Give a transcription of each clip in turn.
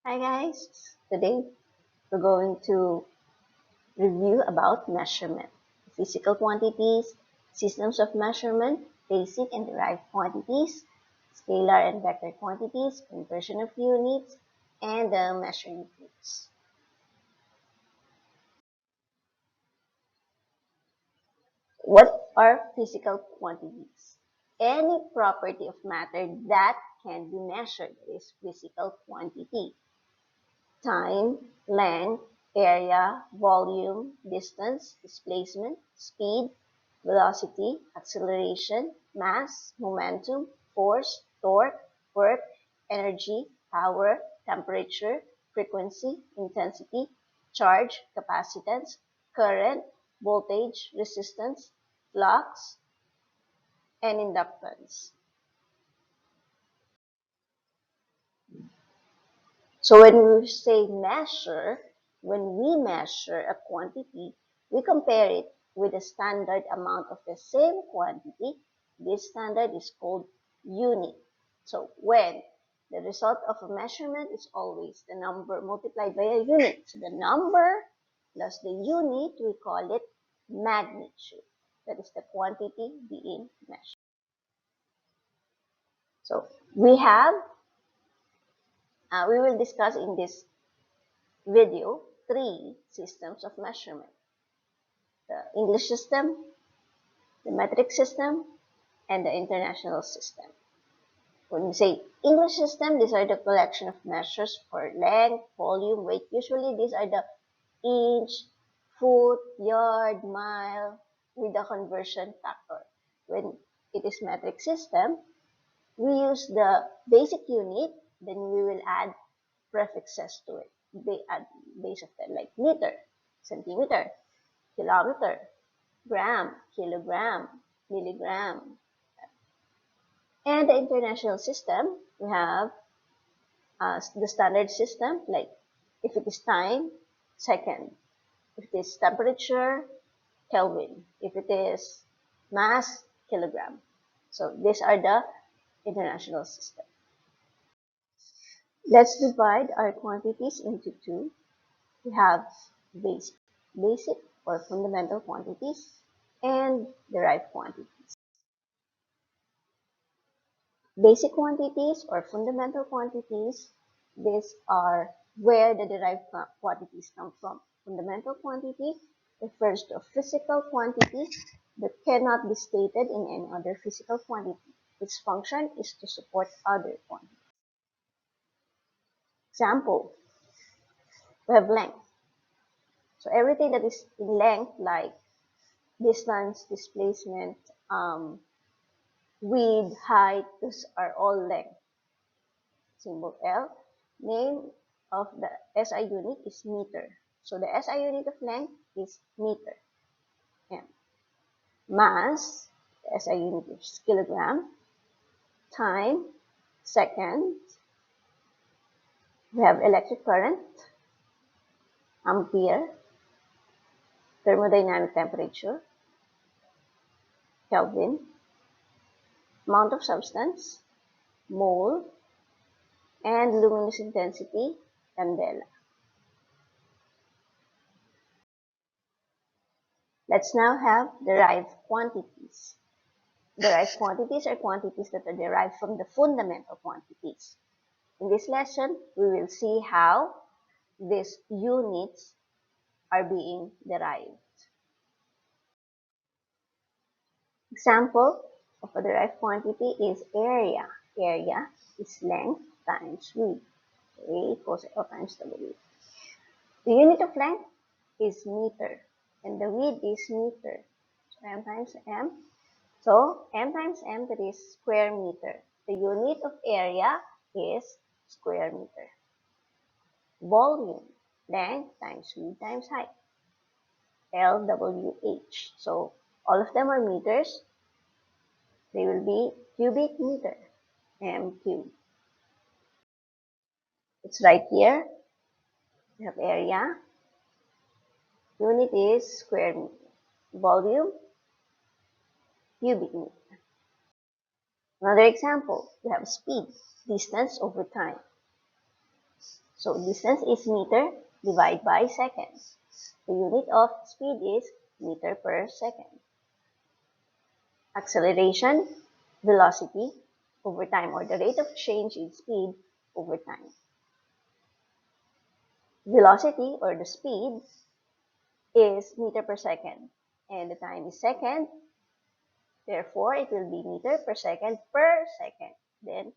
Hi guys, today we're going to review about measurement, physical quantities, systems of measurement, basic and derived quantities, scalar and vector quantities, conversion of units, and the measuring tools. What are physical quantities? Any property of matter that can be measured is physical quantity. Time, length, area, volume, distance, displacement, speed, velocity, acceleration, mass, momentum, force, torque, work, energy, power, temperature, frequency, intensity, charge, capacitance, current, voltage, resistance, flux, and inductance. So when we say measure, when we measure a quantity, we compare it with a standard amount of the same quantity. This standard is called unit. So when the result of a measurement is always the number multiplied by a unit. So the number plus the unit, we call it magnitude. That is the quantity being measured. So we will discuss in this video three systems of measurement: the English system, the metric system, and the international system. When we say English system, these are the collection of measures for length, volume, weight. Usually these are the inch, foot, yard, mile with the conversion factor. When it is metric system, we use the basic unit, then we will add prefixes to it. They add base of that, like meter, centimeter, kilometer, gram, kilogram, milligram. And the international system, we have the standard system, like if it is time, second. If it is temperature, Kelvin. If it is mass, kilogram. So these are the international system. Let's divide our quantities into two. We have basic, basic or fundamental quantities, and derived quantities. Basic quantities or fundamental quantities, these are where the derived quantities come from. Fundamental quantity refers to a physical quantity that cannot be stated in any other physical quantity. Its function is to support other quantities. Example, we have length. So everything that is in length, like distance, displacement, width, height, those are all length. Symbol L. Name of the SI unit is meter. So the SI unit of length is meter. M. Mass, the SI unit is kilogram. Time, second. We have electric current, ampere. Thermodynamic temperature, Kelvin. Amount of substance, mole. And luminous intensity, candela. Let's now have derived quantities. Derived quantities are quantities that are derived from the fundamental quantities. In this lesson, we will see how these units are being derived. Example of a derived quantity is area. Area is length times width. A equals L times W. The unit of length is meter, and the width is meter. So M times M. So M times M, that is square meter. The unit of area is square meter. Volume, length times width times height, LWH. So all of them are meters. They will be cubic meter, M cube. It's right here. We have area. Unit is square meter. Volume, cubic meter. Another example, we have speed, distance over time. So distance is meter divided by seconds. The unit of speed is meter per second. Acceleration, velocity over time, or the rate of change in speed over time. Velocity, or the speed, is meter per second, and the time is second. Therefore, it will be meter per second per second. Then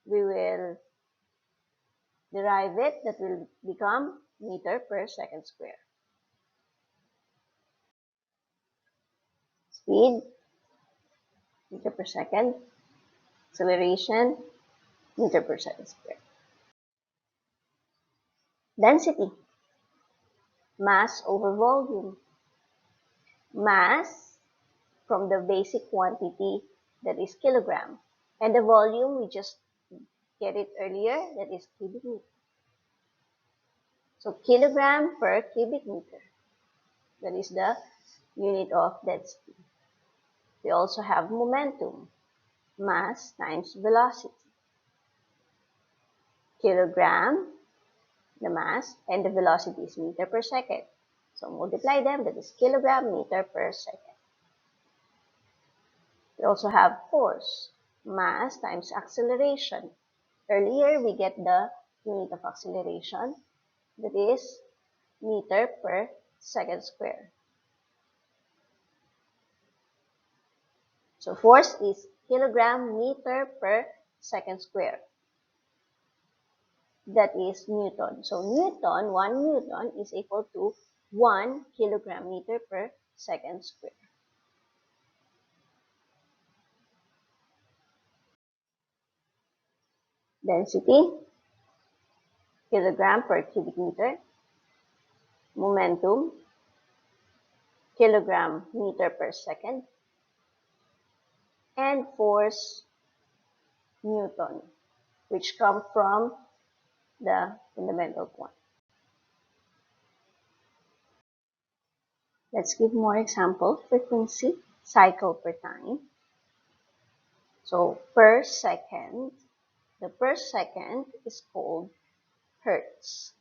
we will derive it, that will become meter per second square. Speed, meter per second. Acceleration, meter per second square. Density, mass over volume. Mass from the basic quantity, that is kilogram, and the volume, we just get it earlier, that is cubic meter. So kilogram per cubic meter, that is the unit of density. We also have momentum, mass times velocity. Kilogram, the mass, and the velocity is meter per second. So multiply them, that is kilogram meter per second. We also have force, mass times acceleration. Earlier, we get the unit of acceleration, that is meter per second square. So force is kilogram meter per second square. That is Newton. So Newton, 1 Newton is equal to 1 kilogram meter per second square. Density, kilogram per cubic meter. Momentum, kilogram meter per second. And force, Newton, which come from the fundamental quantity. Let's give more example. Frequency, cycle per time. So per second, the per second is called hertz.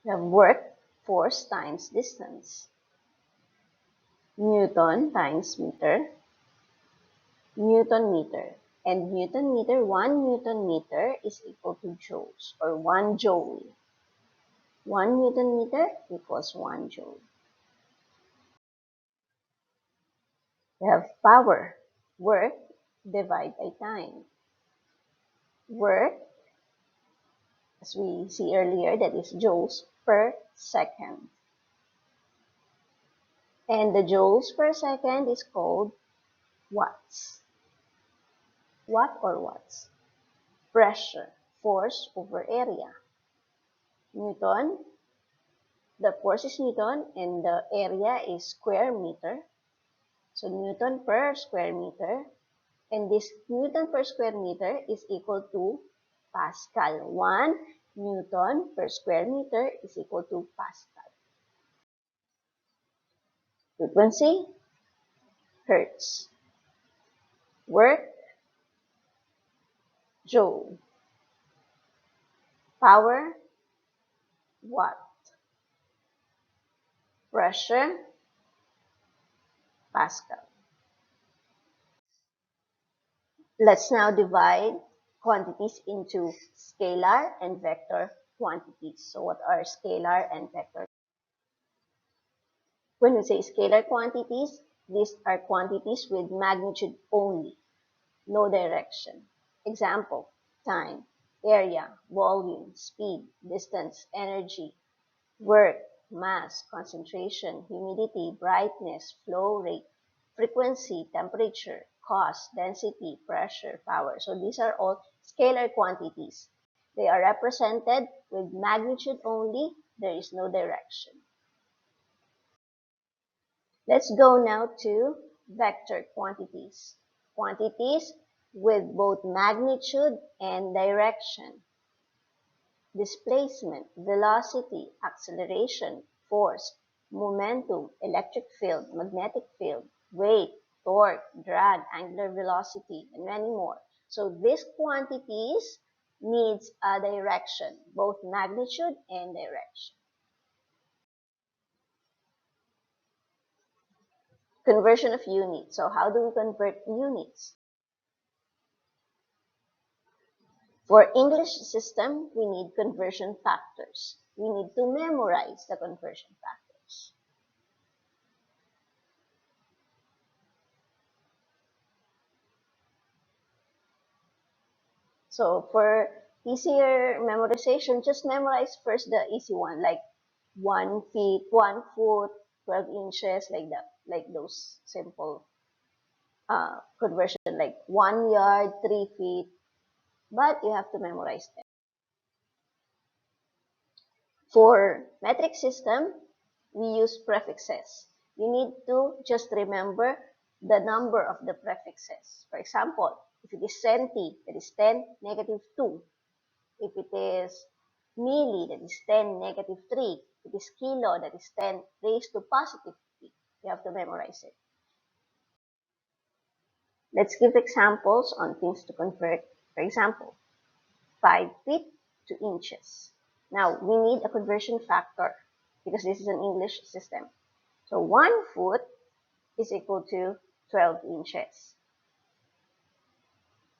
We have work, force times distance. Newton times meter. Newton meter. And Newton meter, 1 Newton meter is equal to joules, or 1 joule. 1 Newton meter equals 1 joule. We have power, work divided by time. Work, as we see earlier, that is joules per second. And the joules per second is called watts. Watt or watts. Pressure, force over area. Newton, the force is Newton and the area is square meter. So Newton per square meter, and this Newton per square meter is equal to Pascal. 1 Newton per square meter is equal to Pascal. Frequency, hertz. Work, joule. Power, watt. Pressure, Pascal. Let's now divide quantities into scalar and vector quantities. So what are scalar and vector? When we say scalar quantities, these are quantities with magnitude only, no direction. Example, time, area, volume, speed, distance, energy, work, mass, concentration, humidity, brightness, flow rate, frequency, temperature, cost, density, pressure, power. So these are all scalar quantities. They are represented with magnitude only. There is no direction. Let's go now to vector quantities. Quantities with both magnitude and direction. Displacement, velocity, acceleration, force, momentum, electric field, magnetic field, weight, torque, drag, angular velocity, and many more. So these quantities needs a direction, both magnitude and direction. Conversion of units. So how do we convert units? For English system, we need conversion factors. We need to memorize the conversion factors. So for easier memorization, just memorize first the easy one, like 1 feet, 1 foot, 12 inches, like that, like those simple conversion, like 1 yard, 3 feet, but you have to memorize them. For metric system, we use prefixes. You need to just remember the number of the prefixes. For example, if it is centi, that is 10, negative 2. If it is milli, that is 10, negative 3. If it is kilo, that is 10 raised to positive 3. You have to memorize it. Let's give examples on things to convert. For example, 5 feet to inches. Now, we need a conversion factor because this is an English system. So 1 foot is equal to 12 inches.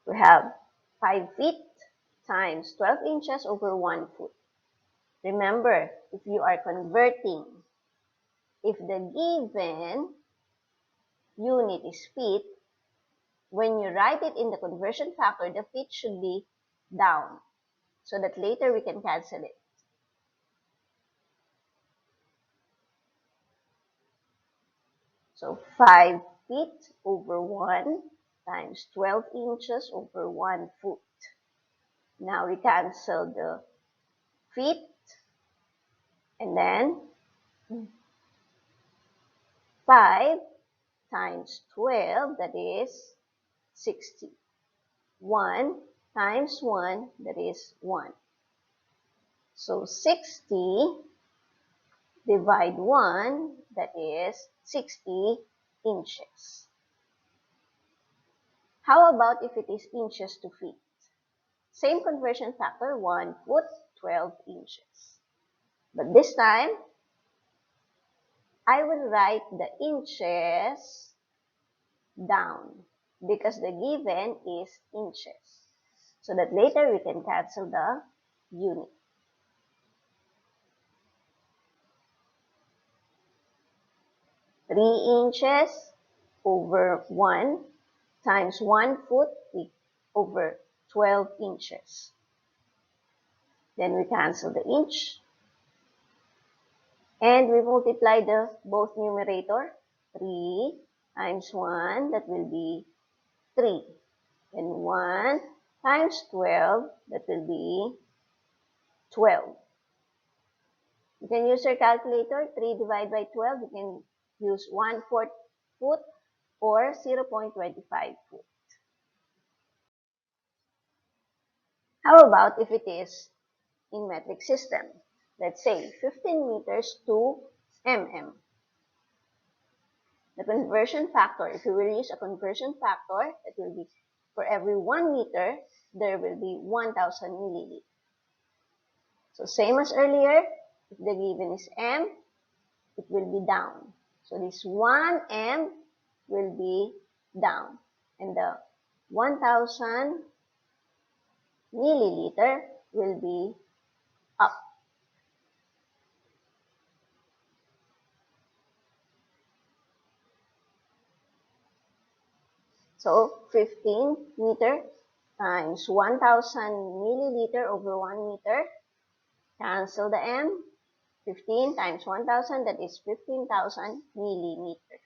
We have 5 feet times 12 inches over 1 foot. Remember, if you are converting, if the given unit is feet, when you write it in the conversion factor, the feet should be down so that later we can cancel it. So 5 feet over 1 times 12 inches over 1 foot. Now we cancel the feet and then 5 times 12, that is 60. 1 times 1, that is 1. So 60 divide 1, that is 60 inches. How about if it is inches to feet? Same conversion factor, 1 foot, 12 inches. But this time, I will write the inches down because the given is inches. So that later we can cancel the unit. Three inches over 1 times 1 foot over 12 inches. Then we cancel the inch. And we multiply the both numerator. 3 times 1, that will be 3. And 1 times 12, that will be 12. You can use your calculator. 3 divided by 12, you can use 1/4 foot or 0.25 foot. How about if it is in metric system? Let's say 15 meters to mm. The conversion factor, if you will use a conversion factor, it will be for every 1 meter, there will be 1,000 milliliters. So same as earlier, if the given is m, it will be down. So this 1 m will be down. And the 1,000 milliliter will be up. So 15 meter times 1,000 milliliter over 1 meter. Cancel the m. 15 times 1,000, that is 15,000 millimeter.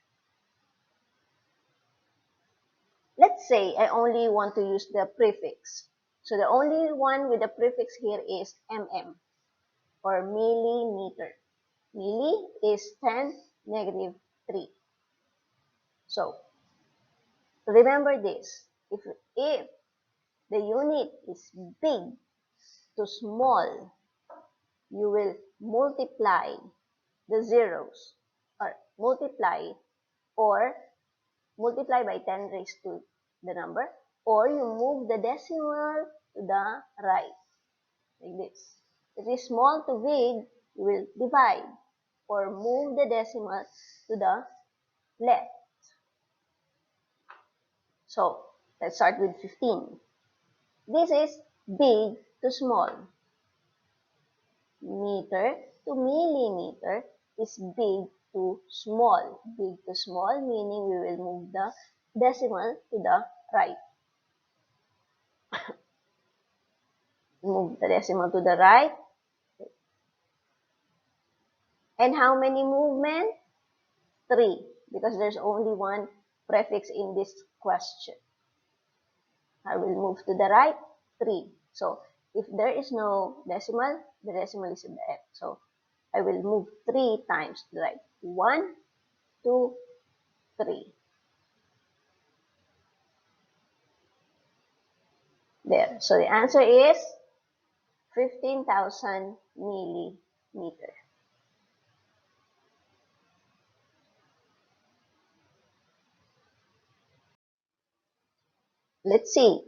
Let's say I only want to use the prefix. So the only one with the prefix here is mm or millimeter. Milli is 10 negative 3. So remember this. If the unit is big to small, you will multiply the zeros or multiply by 10 raised to the number, or you move the decimal to the right, like this. If it is small to big, you will divide or move the decimal to the left. So, let's start with 15. This is big to small. Meter to millimeter is big to small. Big to small meaning we will move the decimal to the right. Move the decimal to the right. And how many movements? 3, because there's only one prefix in this question. I will move to the right, 3. So, if there is no decimal, the decimal is in the F. So, I will move 3 times to the right. 1, 2, 3. There. So, the answer is 15,000 millimeter. Let's say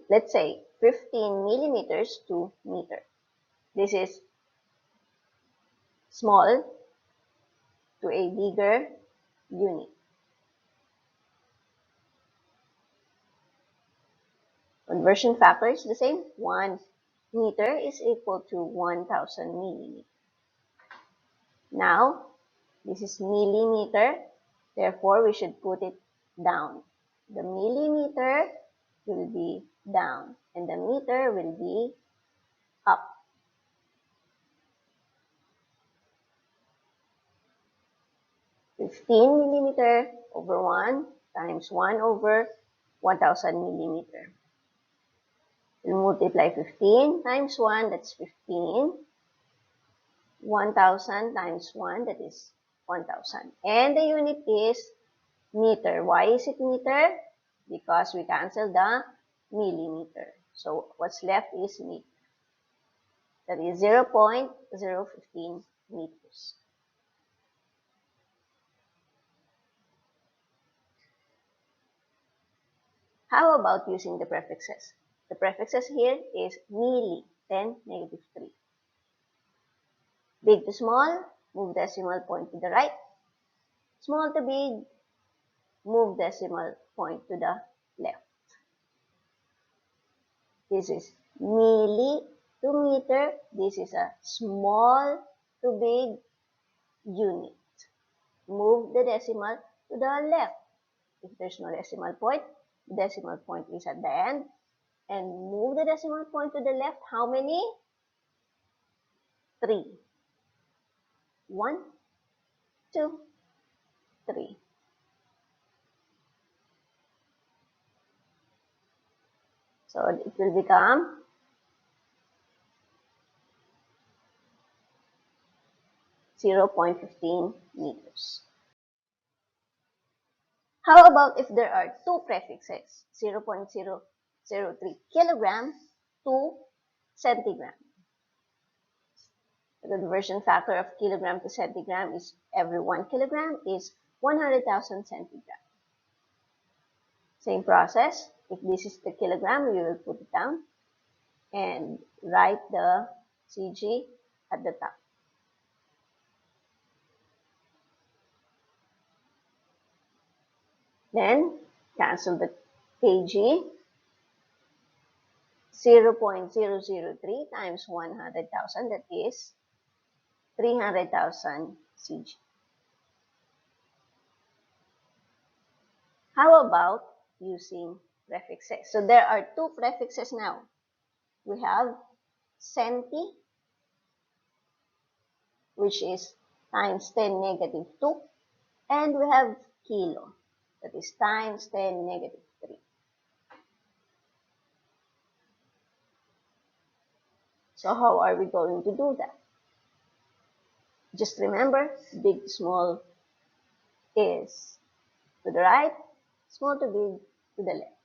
15 millimeters to meter. This is small to a bigger unit. Conversion factor is the same. 1 meter is equal to 1,000 millimeter. Now, this is millimeter. Therefore, we should put it down. The millimeter will be down and the meter will be up. Fifteen millimeter over 1 times 1 over 1,000 millimeter. We'll multiply 15 times 1, that's 15. 1,000 times 1, that is 1,000. And the unit is meter. Why is it meter? Because we cancel the millimeter. So what's left is meter. That is 0.015 meters. How about using the prefixes? The prefixes here is milli, 10, -3. Big to small, move decimal point to the right. Small to big, move decimal point to the left. This is milli to meter. This is a small to big unit. Move the decimal to the left. If there's no decimal point, the decimal point is at the end. And move the decimal point to the left. How many? 3. 1, 2, 3. So it will become 0.15 meters. How about if there are two prefixes, 0.003 kilogram to centigram? The conversion factor of kilogram to centigram is every 1 kilogram is 100,000 centigram. Same process. If this is the kilogram, we will put it down and write the CG at the top. Then cancel the kg. 0.003 times 100,000, that is 300,000 CG. How about using prefixes? So there are two prefixes now. We have centi, which is times 10 negative 2, and we have kilo, that is times 10 negative 3. So how are we going to do that? Just remember, big to small is to the right, small to big to the left.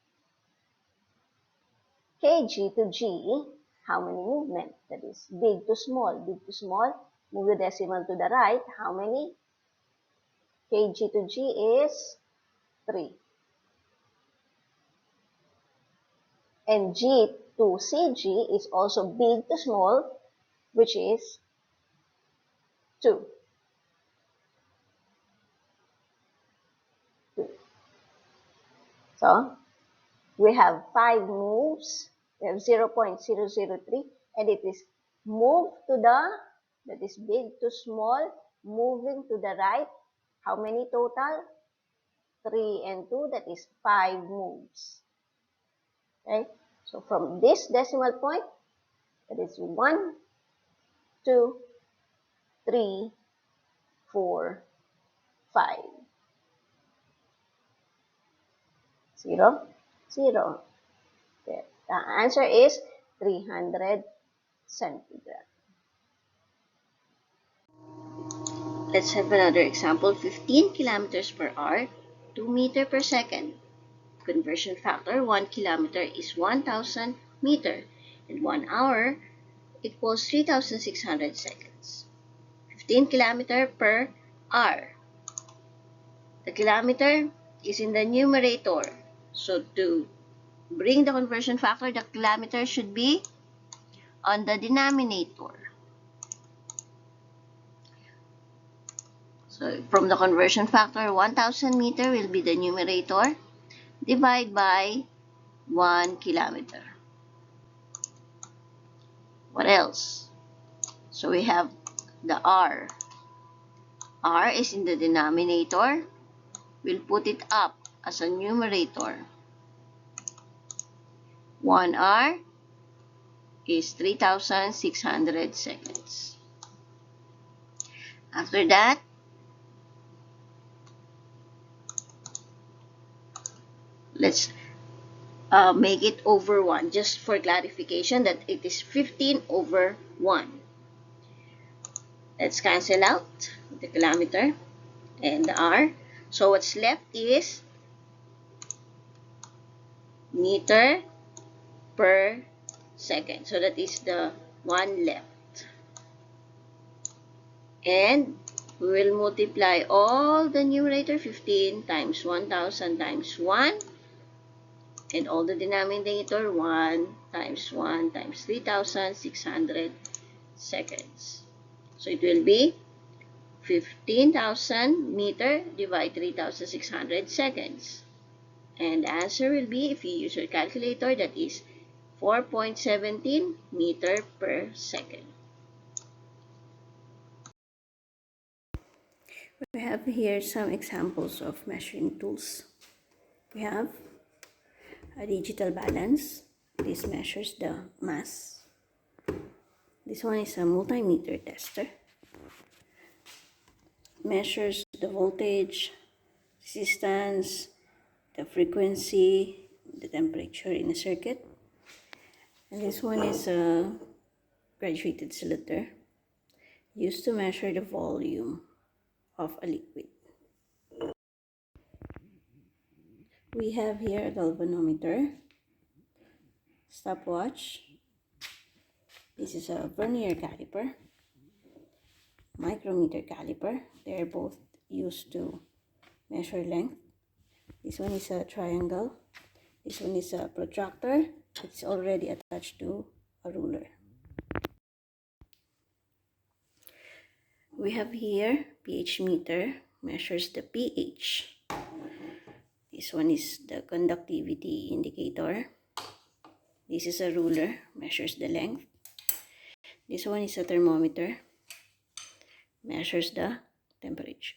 Kg to G, how many movements? That is big to small. Big to small, move the decimal to the right. How many? Kg to G is 3. And G to CG is also big to small, which is 2. So, we have 5 moves. We have 0.003, and it is moved to that is big to small, moving to the right. How many total? 3 and 2, that is 5 moves. Okay? So, from this decimal point, that is 1, 2, 3, 4, 5. 0, 0. Okay. The answer is 300 centigrams. Let's have another example. 15 kilometers per hour, 2 meters per second. Conversion factor, 1 kilometer is 1,000 meter, and 1 hour equals 3,600 seconds. 15 kilometer per hour. The kilometer is in the numerator. So to bring the conversion factor, the kilometer should be on the denominator. So from the conversion factor, 1,000 meter will be the numerator. Divide by 1 kilometer. What else? So we have the R. R is in the denominator. We'll put it up as a numerator. 1 R is 3,600 seconds. After that, let's make it over 1, just for clarification that it is 15 over 1. Let's cancel out the kilometer and the R. So what's left is meter per second. So that is the one left. And we will multiply all the numerator, 15 times 1,000 times 1. And all the denominator, 1 times 3,600 seconds. So it will be 15,000 meter divided 3,600 seconds. And the answer will be, if you use your calculator, that is 4.17 meter per second. We have here some examples of measuring tools. We have a digital balance. This measures the mass. This one is a multimeter tester. Measures the voltage, resistance, the frequency, the temperature in a circuit. And this one is a graduated cylinder used to measure the volume of a liquid. We have here a galvanometer, stopwatch. This is a vernier caliper, micrometer caliper. They are both used to measure length. This one is a triangle. This one is a protractor. It's already attached to a ruler. We have here pH meter, measures the pH. This one is the conductivity indicator. This is a ruler, measures the length. This one is a thermometer, measures the temperature.